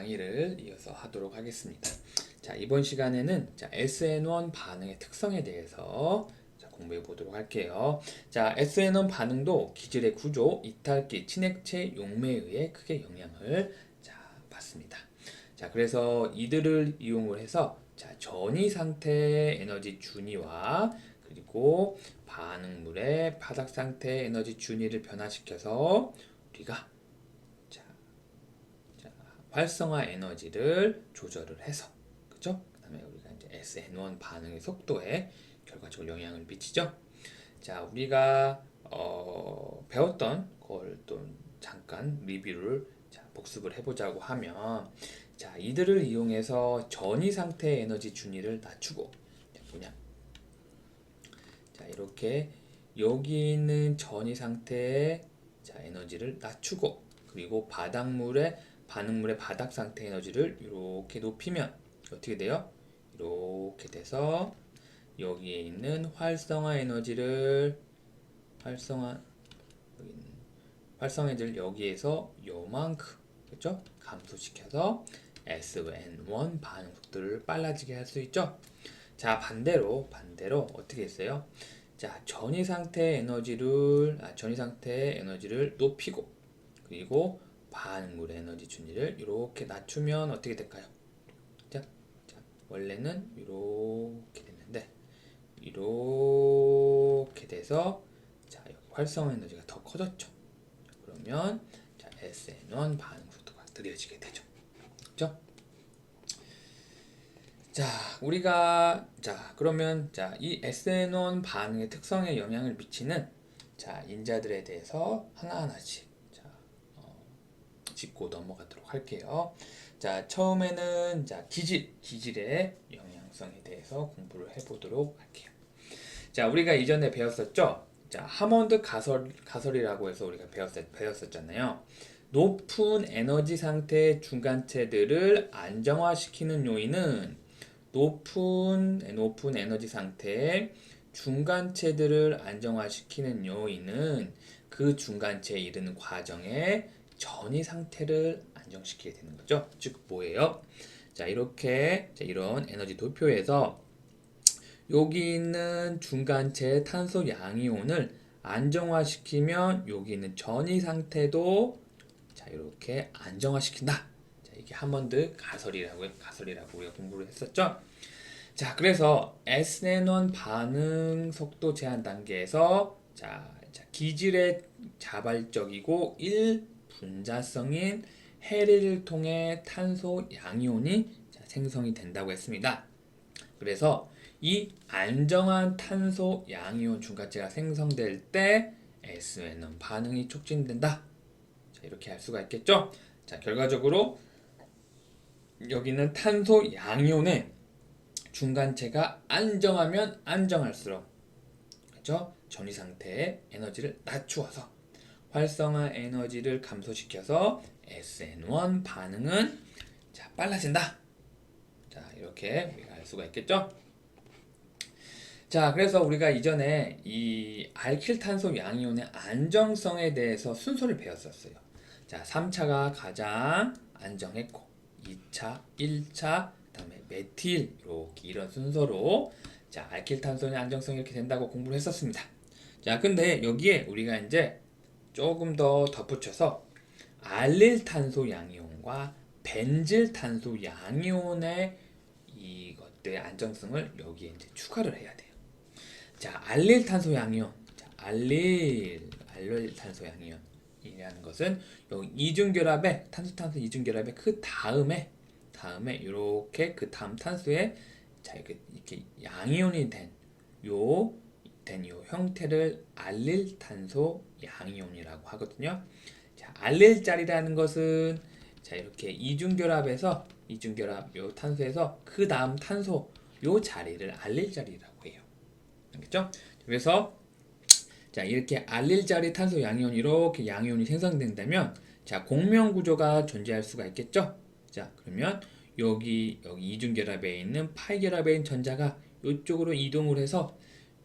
강의를 이어서 하도록 하겠습니다. 자, 이번 시간에는 SN1 반응의 특성에 대해서 공부해 보도록 할게요. 자, SN1 반응도 기질의 구조, 이탈기, 친액체 용매에 의해 크게 영향을 받습니다. 자, 그래서 이들을 이용을 해서 전이 상태의 에너지 준위와 그리고 반응물의 바닥 상태의 에너지 준위를 변화시켜서 우리가 활성화 에너지를 조절을 해서, 그죠? 그 다음에 우리가 이제 SN1 반응의 속도에 결과적으로 영향을 미치죠. 자, 우리가 배웠던 걸 또 잠깐 리뷰를 복습을 해보자고 하면, 자, 이들을 이용해서 전이 상태의 에너지 준위를 낮추고, 뭐냐? 자, 이렇게 여기 있는 전이 상태의 에너지를 낮추고, 그리고 반응물의 바닥 상태 에너지를 이렇게 높이면 어떻게 돼요? 이렇게 돼서 여기에 있는 활성화 에너지를 여기에서 요만큼, 그렇죠? 감소시켜서 SN1 반응 속도를 빨라지게 할 수 있죠. 자, 반대로 어떻게 했어요? 자, 전이 상태의 에너지를 높이고, 그리고 반응물의 에너지 준위를 이렇게 낮추면 어떻게 될까요? 자, 원래는 이렇게 됐는데 이렇게 돼서 여기 활성화 에너지가 더 커졌죠. 그러면 SN1 반응 속도가 느려지게 되죠. 그렇죠? 그러면 이 SN1 반응의 특성에 영향을 미치는 인자들에 대해서 하나하나씩 짚고 넘어가도록 할게요. 자, 처음에는 기질의 영향성에 대해서 공부를 해보도록 할게요. 자, 우리가 이전에 배웠었죠? 자, 하몬드 가설이라고 해서 우리가 배웠었잖아요. 높은 에너지 상태의 중간체들을 안정화시키는 요인은 높은 에너지 상태의 중간체들을 안정화시키는 요인은 그 중간체에 이르는 과정에 전이 상태를 안정시키게 되는 거죠. 즉 뭐예요? 자, 이렇게 이런 에너지 도표에서 여기 있는 중간체 탄소 양이온을 안정화시키면 여기 있는 전이 상태도 이렇게 안정화시킨다. 자, 이게 하몬드 가설이라고 우리가 공부를 했었죠. 자, 그래서 SN1 반응 속도 제한 단계에서 기질의 자발적이고 1분자성인 해리를 통해 탄소 양이온이 생성이 된다고 했습니다. 그래서 이 안정한 탄소 양이온 중간체가 생성될 때 SN1 반응이 촉진된다. 자, 이렇게 할 수가 있겠죠. 자, 결과적으로 여기는 탄소 양이온의 중간체가 안정하면 안정할수록, 그렇죠? 전이 상태의 에너지를 낮추어서 활성화 에너지를 감소시켜서 SN1 반응은 빨라진다. 자, 이렇게 우리가 알 수가 있겠죠? 자, 그래서 우리가 이전에 이 알킬탄소 양이온의 안정성에 대해서 순서를 배웠었어요. 자, 3차가 가장 안정했고 2차, 1차, 그다음에 메틸 이런 순서로 알킬탄소의 안정성이 이렇게 된다고 공부를 했었습니다. 자, 근데 여기에 우리가 이제 조금 더 덧붙여서 알릴탄소 양이온과 벤질탄소 양이온의 이것들의 안정성을 여기에 이제 추가를 해야 돼요. 자, 알릴탄소 양이온, 알릴탄소 양이온이라는 것은 여기 이중결합의 탄소 이중결합의 그 다음에 이렇게 그 다음 탄소에 이렇게 양이온이 된 요 형태를 알릴탄소 양이온이라고 하거든요. 자, 알릴자리라는 것은 이렇게 이중결합 요 탄소에서 그 다음 탄소 요 자리를 알릴자리라고 해요. 알겠죠? 그래서 이렇게 알릴자리 탄소 양이온 이렇게 양이온이 생성된다면 공명 구조가 존재할 수가 있겠죠? 자, 그러면 여기 이중결합에 있는 파이결합에 있는 전자가 이쪽으로 이동을 해서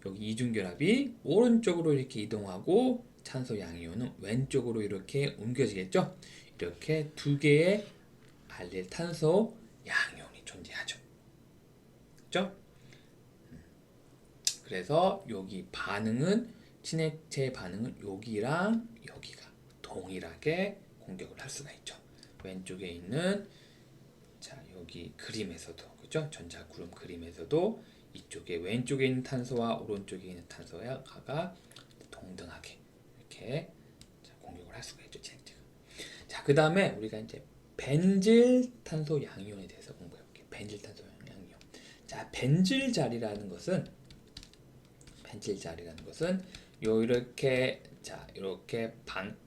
여기 이중결합이 오른쪽으로 이렇게 이동하고 탄소 양이온은 왼쪽으로 이렇게 옮겨지겠죠? 이렇게 두 개의 알릴탄소 양이온이 존재하죠. 그죠? 그래서 여기 반응은 친해체의 반응은 여기랑 여기가 동일하게 공격을 할 수가 있죠. 왼쪽에 있는 자 여기 그림에서도 그죠? 전자 구름 그림에서도 이쪽에 왼쪽에 있는 탄소와 오른쪽에 있는 탄소가 동등하게 이렇게 자, 공격을 할 수가 있죠. 친해체가. 자, 그 다음에 우리가 이제 벤질 탄소 양이온에 대해서 공부해 볼게요. 벤질 탄소 양이온. 자, 벤질 자리라는 것은 이렇게 자 이렇게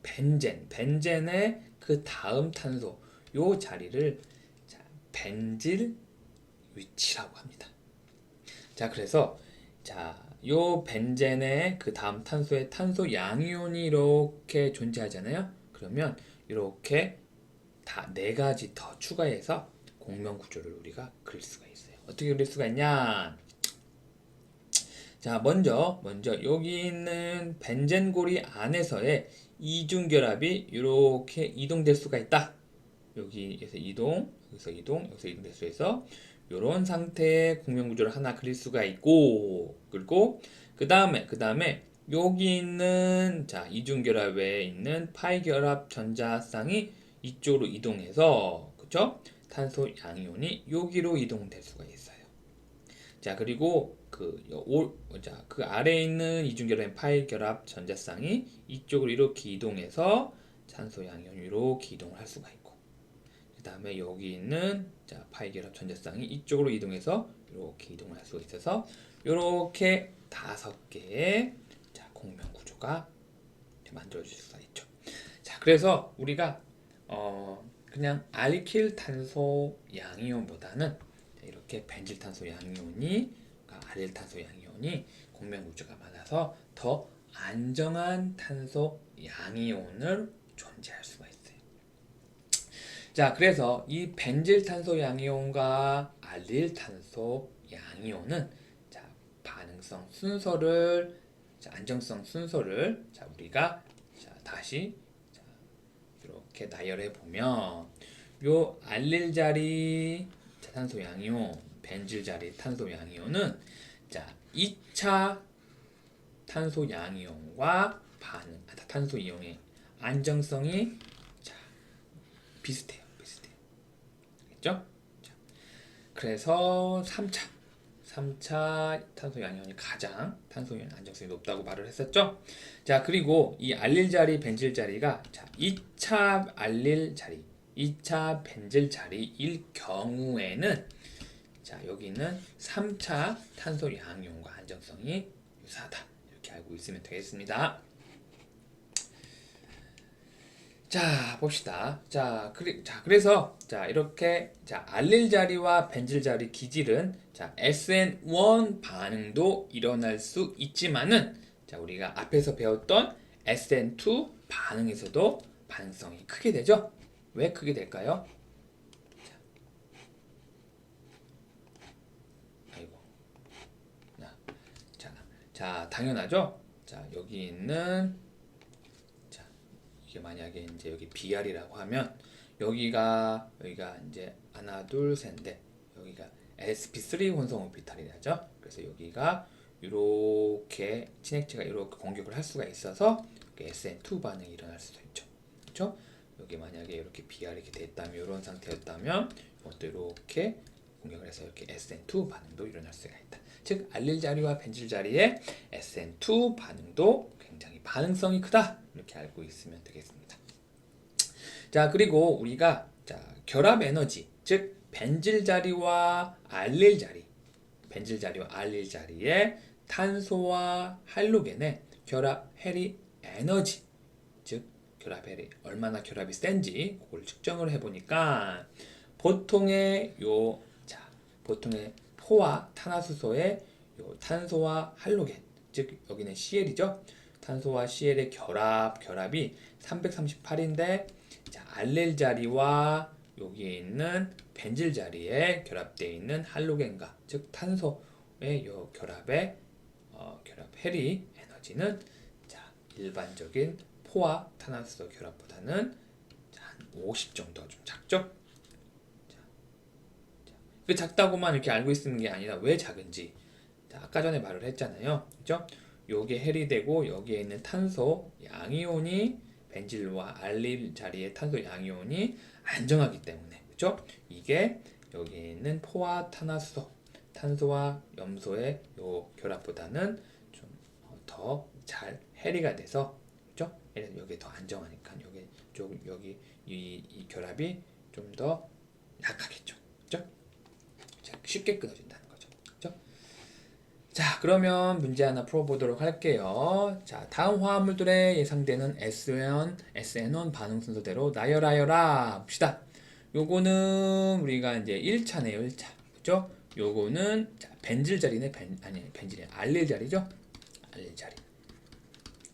벤젠의 그 다음 탄소 요 자리를 자, 벤질 위치라고 합니다. 자, 그래서 자, 요 벤젠의 그 다음 탄소에 탄소 양이온이 이렇게 존재하잖아요. 그러면 이렇게 다 네 가지 더 추가해서 공명 구조를 우리가 그릴 수가 있어요. 어떻게 그릴 수가 있냐? 자, 먼저 여기 있는 벤젠고리 안에서의 이중결합이 이렇게 이동될 수가 있다. 여기에서 이동, 여기서 이동, 여기서 이동될 수 있어. 이런 상태의 공명구조를 하나 그릴 수가 있고, 그리고 그 다음에 여기 있는 자 이중결합에 있는 파이결합 전자쌍이 이쪽으로 이동해서 그쵸? 탄소 양이온이 여기로 이동될 수가 있어요. 자, 그리고 그 아래에 있는 이중결합 파이결합 전자쌍이 이쪽으로 이렇게 이동해서 탄소 양이온이 이렇게 이동을 할 수가 있고, 그 다음에 여기 있는 자 파이결합 전자쌍이 이쪽으로 이동해서 이렇게 이동을 할 수가 있어서 이렇게 5개의 자 공명 구조가 만들어질 수가 있죠. 자, 그래서 우리가 그냥 알킬 탄소 양이온보다는 이렇게 벤질 탄소 양이온이 알릴 탄소 양이온이 공명 구조가 많아서 더 안정한 탄소 양이온을 존재할 수가 있어요. 자, 그래서 이 벤질 탄소 양이온과 알릴 탄소 양이온은 자 반응성 순서를 자, 안정성 순서를 자 우리가 자 다시 자, 이렇게 나열해 보면 요 알릴 자리 자, 탄소 양이온, 벤질 자리 탄소 양이온은 자 2차 탄소 양이온과 탄소 이온의 안정성이 자 비슷해요. 알겠죠? 자, 그래서 3차 탄소 양이온이 가장 탄소 이온 안정성이 높다고 말을 했었죠. 자, 그리고 이 알릴 자리, 벤질 자리가 자 2차 알릴 자리, 2차 벤질 자리일 경우에는 자 여기는 3차 탄소 양이온과 안정성이 유사하다. 이렇게 알고 있으면 되겠습니다. 자, 봅시다. 그래서 자 이렇게 자 알릴 자리와 벤질 자리 기질은 자 SN1 반응도 일어날 수 있지만은 자 우리가 앞에서 배웠던 SN2 반응에서도 반응성이 크게 되죠. 왜 크게 될까요? 자, 당연하죠. 자, 여기 있는 자, 이게 만약에 이제 여기 BR이라고 하면 여기가 이제 하나, 둘, 셋인데 여기가 sp3 혼성 오비탈이라죠. 그래서 여기가 이렇게 친핵체가 이렇게 공격을 할 수가 있어서 SN2 반응이 일어날 수도 있죠. 그렇죠? 여기 만약에 이렇게 BR이 이렇게 됐다면 이런 상태였다면 이것도 이렇게 공격을 해서 이렇게 SN2 반응도 일어날 수가 있다. 즉 알릴 자리와 벤질 자리의 SN2 반응도 굉장히 반응성이 크다. 이렇게 알고 있으면 되겠습니다. 자, 그리고 우리가 자 결합 에너지, 즉 벤질 자리와 알릴 자리의 탄소와 할로겐의 결합 해리 에너지, 즉 결합 해리 얼마나 결합이 센지 그걸 측정을 해보니까 보통의 포화 탄화수소의 요 탄소와 할로겐, 즉 여기는 CL이죠. 탄소와 CL의 결합이 338인데 자, 알릴 자리와 여기에 있는 벤질 자리에 결합되어 있는 할로겐과 즉 탄소의 요 결합의 결합 해리 에너지는 자, 일반적인 포화 탄화수소 결합보다는 한 50 정도가 좀 작죠. 그 작다고만 이렇게 알고 있는 게 아니라 왜 작은지. 자, 아까 전에 말을 했잖아요. 그죠? 요게 헬이 되고 여기에 있는 탄소 양이온이 벤질과 알릴 자리의 탄소 양이온이 안정하기 때문에. 그죠? 이게 여기에 있는 포화 탄화수소, 탄소와 염소의 요 결합보다는 좀 더 잘 해리가 돼서, 그죠? 여기 더 안정하니까 여기 이 결합이 좀 더 약하겠죠. 그죠? 자, 쉽게 끊어진다는 거죠. 그죠? 자, 그러면 문제 하나 풀어보도록 할게요. 자, 다음 화합물들의 예상되는 SN1 반응 순서대로 나열하여라 봅시다. 요거는 우리가 이제 1차네요. 1차. 그죠? 요거는 자, 벤질 자리네. 벤질이 알릴 자리죠? 알릴 자리.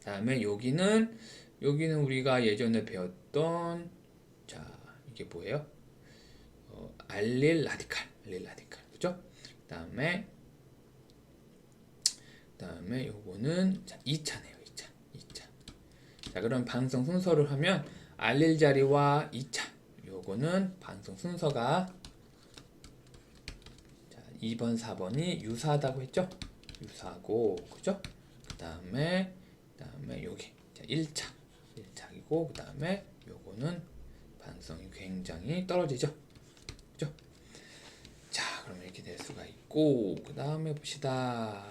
다음에 여기는 우리가 예전에 배웠던, 자, 이게 뭐예요? 알릴 라디칼. 그죠? 다음에 요거는 자, 2차네요. 2차. 자, 그럼 반응성 순서를 하면 알릴 자리와 2차. 요거는 반응성 순서가 자, 2번, 4번이 유사하다고 했죠? 유사하고, 그죠? 그다음에 여기 자, 1차이고 그다음에 요거는 반응성이 굉장히 떨어지죠. 그죠? 자, 그러면 이렇게 될 수가 있고 그다음에 봅시다.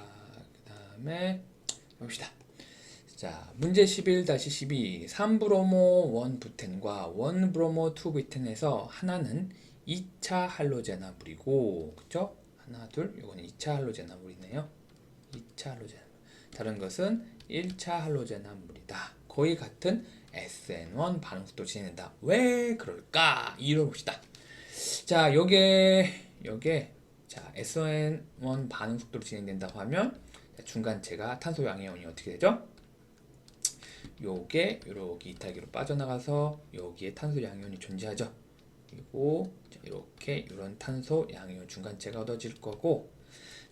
자, 문제 11-12 3브로모 1부텐과 1브로모 2부텐에서 하나는 2차 할로제나물이고, 그쵸? 하나, 둘, 요거는 2차 할로제나물이네요. 2차 할로제나물. 다른 것은 1차 할로제나물이다. 거의 같은 SN1 반응 속도로 진행된다. 왜 그럴까? 이유를 봅시다. 자, 요게 자, SN1 반응 속도로 진행된다고 하면 중간체가 탄소 양이온이 어떻게 되죠? 요게 이렇게 이탈기로 빠져나가서 여기에 탄소 양이온이 존재하죠. 그리고 이렇게 이런 탄소 양이온 중간체가 얻어질 거고,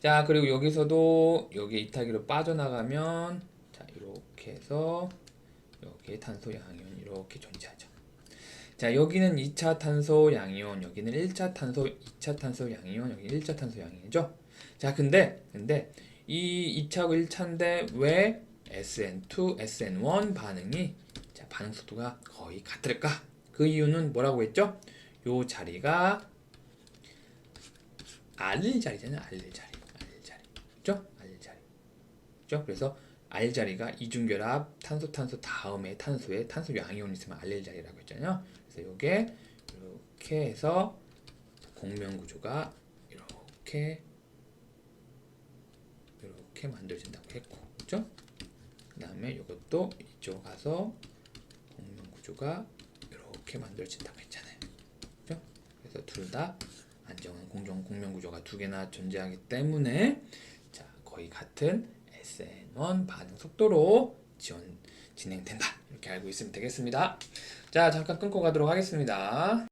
자, 그리고 여기서도 여기 이탈기로 빠져나가면 자, 이렇게 해서 여기에 탄소 양이온 이렇게 존재하죠. 자, 여기는 2차 탄소 양이온, 여기는 1차 탄소, 2차 탄소 양이온, 여기 1차 탄소 양이온이죠. 자, 근데 이 2차하고 1차인데 왜 SN2, SN1 반응이 자, 반응 속도가 거의 같을까? 그 이유는 뭐라고 했죠? 요 자리가 알릴 자리잖아요. 알릴 자리. 그죠? 알릴 자리. 그죠? 그래서 알릴 자리가 이중결합 탄소 다음에 탄소에 탄소 양이온이 있으면 알릴 자리라고 했잖아요. 그래서 요게 이렇게 해서 공명 구조가 이렇게 만들어진다고 했고, 그죠? 그 다음에 이것도 이쪽 가서 공명 구조가 이렇게 만들어진다고 했잖아요. 그죠? 그래서 둘 다 안정한 공명 구조가 두 개나 존재하기 때문에 자, 거의 같은 SN1 반응 속도로 진행된다. 이렇게 알고 있으면 되겠습니다. 자, 잠깐 끊고 가도록 하겠습니다.